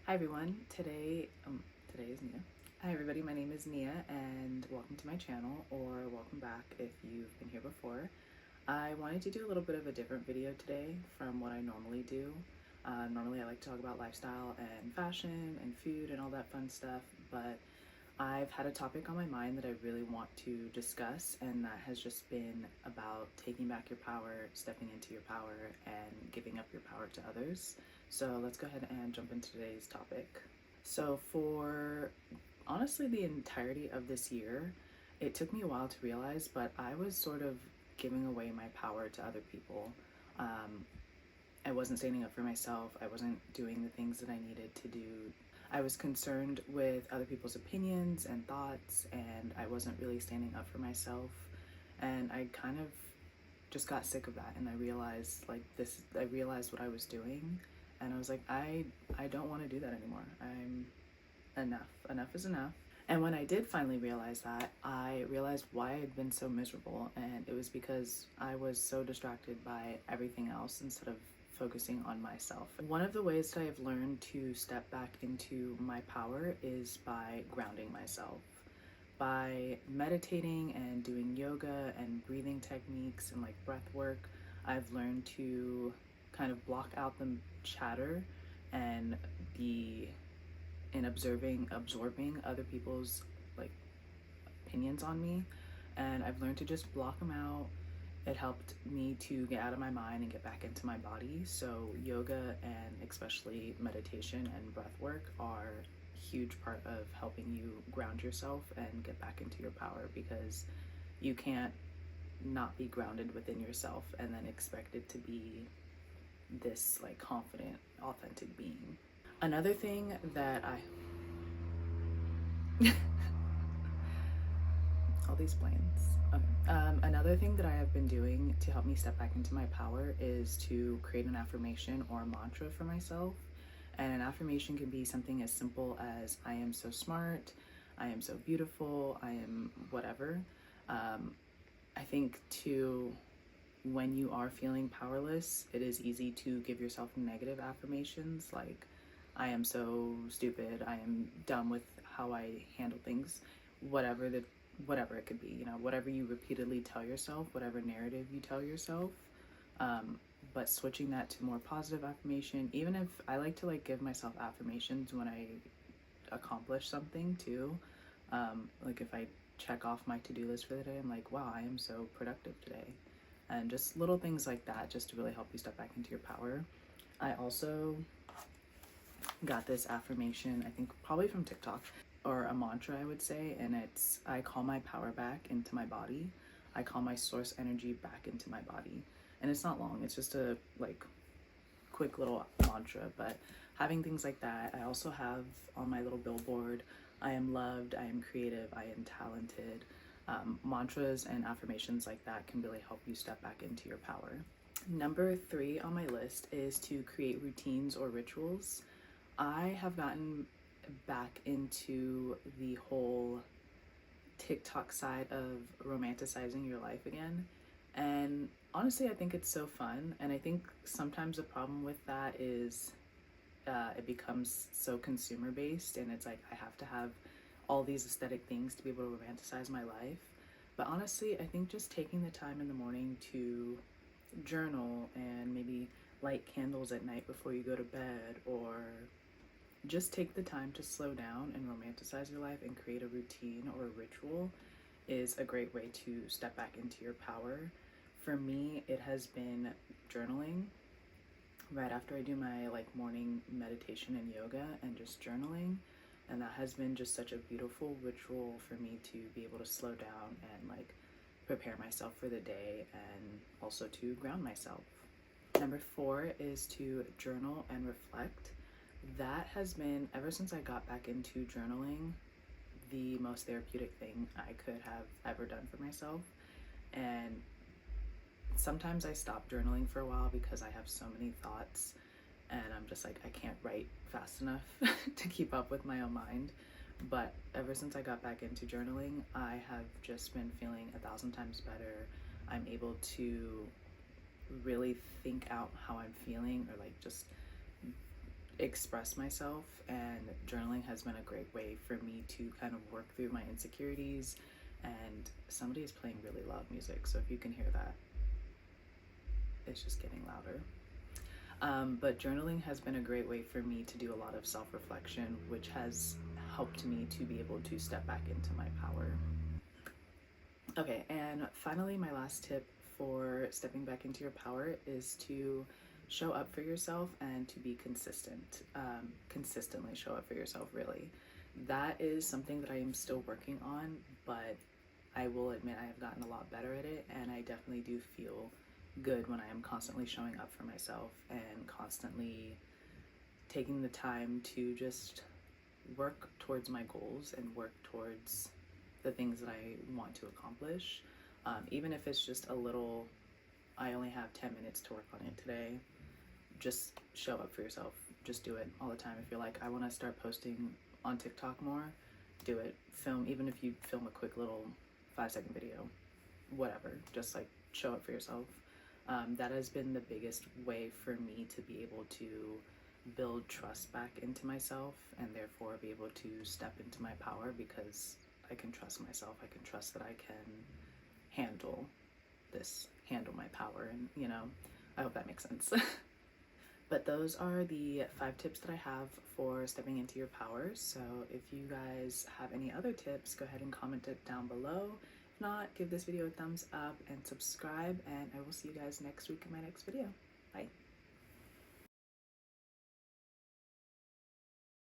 Hi everyone. Today is Nia. Hi everybody. My name is Nia, and welcome to my channel, or welcome back if you've been here before. I wanted to do a little bit of a different video today from what I normally do. Normally I like to talk about lifestyle and fashion and food and all that fun stuff, but I've had a topic on my mind that I really want to discuss, and that has just been about taking back your power, stepping into your power, and giving up your power to others. So let's go ahead and jump into today's topic. So, for honestly the entirety of this year, it took me a while to realize, but I was sort of giving away my power to other people. Um, I wasn't standing up for myself. I wasn't doing the things that I needed to do. I was concerned with other people's opinions and thoughts, and I wasn't really standing up for myself. And I kind of just got sick of that, and I realized what I was doing, and I was like, I don't want to do that anymore. I'm enough is enough. And when I did finally realize that, I realized why I'd been so miserable, and it was because I was so distracted by everything else instead of focusing on myself. One of the ways that I've learned to step back into my power is by grounding myself. By meditating and doing yoga and breathing techniques and like breath work, I've learned to kind of block out the chatter and be in absorbing other people's like opinions on me, and I've learned to just block them out. It helped me to get out of my mind and get back into my body. So yoga and especially meditation and breath work are a huge part of helping you ground yourself and get back into your power, because you can't not be grounded within yourself and then expect it to be this like confident, authentic being. Another thing that I all these planes. Okay. Another thing that I have been doing to help me step back into my power is to create an affirmation or a mantra for myself. And an affirmation can be something as simple as I am so smart, I am so beautiful, I am whatever. I think too, when you are feeling powerless, it is easy to give yourself negative affirmations like I am so stupid, I am dumb with how I handle things, whatever the whatever it could be, whatever you repeatedly tell yourself, whatever narrative you tell yourself. But switching that to more positive affirmation, even if I like to like give myself affirmations when I accomplish something too. Like if I check off my to-do list for the day, I'm like, wow, I am so productive today. And just little things like that, just to really help you step back into your power. I also got this affirmation, I think probably from TikTok, or a mantra, I would say, and it's I call my power back into my body. I call my source energy back into my body. And it's not long, it's just a like quick little mantra, but having things like that. I also have on my little billboard, I am loved, I am creative, I am talented. Mantras and affirmations like that can really help you step back into your power. Number 3 on my list is to create routines or rituals. I have gotten back into the whole TikTok side of romanticizing your life again. And honestly, I think it's so fun. And I think sometimes the problem with that is it becomes so consumer based, and it's like I have to have all these aesthetic things to be able to romanticize my life. But honestly, I think just taking the time in the morning to journal and maybe light candles at night before you go to bed, or just take the time to slow down and romanticize your life and create a routine or a ritual is a great way to step back into your power. For me, it has been journaling right after I do my like morning meditation and yoga, and just journaling. And that has been just such a beautiful ritual for me to be able to slow down and like prepare myself for the day, and also to ground myself. Number 4 is to journal and reflect. That has been, ever since I got back into journaling, the most therapeutic thing I could have ever done for myself. And sometimes I stop journaling for a while because I have so many thoughts, and I'm just like, I can't write fast enough to keep up with my own mind. But ever since I got back into journaling, I have just been feeling 1,000 times better. I'm able to really think out how I'm feeling, or like just express myself, and journaling has been a great way for me to kind of work through my insecurities. And somebody is playing really loud music, so if you can hear that, it's just getting louder. But journaling has been a great way for me to do a lot of self-reflection, which has helped me to be able to step back into my power. Okay, and finally, my last tip for stepping back into your power is to show up for yourself and to be consistent. Consistently show up for yourself, really. That is something that I am still working on, but I will admit I have gotten a lot better at it, and I definitely do feel good when I am constantly showing up for myself and constantly taking the time to just work towards my goals and work towards the things that I want to accomplish. Even if it's just a little, I only have 10 minutes to work on it today, just show up for yourself. Just do it all the time. If you're like, I want to start posting on TikTok more, do it. Film, even if you film a quick little 5-second video, whatever, just like show up for yourself. That has been the biggest way for me to be able to build trust back into myself, and therefore be able to step into my power, because I can trust myself. I can trust that I can handle my power, and I hope that makes sense. But those are the 5 tips that I have for stepping into your power. So if you guys have any other tips, go ahead and comment it down below. If not, give this video a thumbs up and subscribe, and I will see you guys next week in my next video. Bye.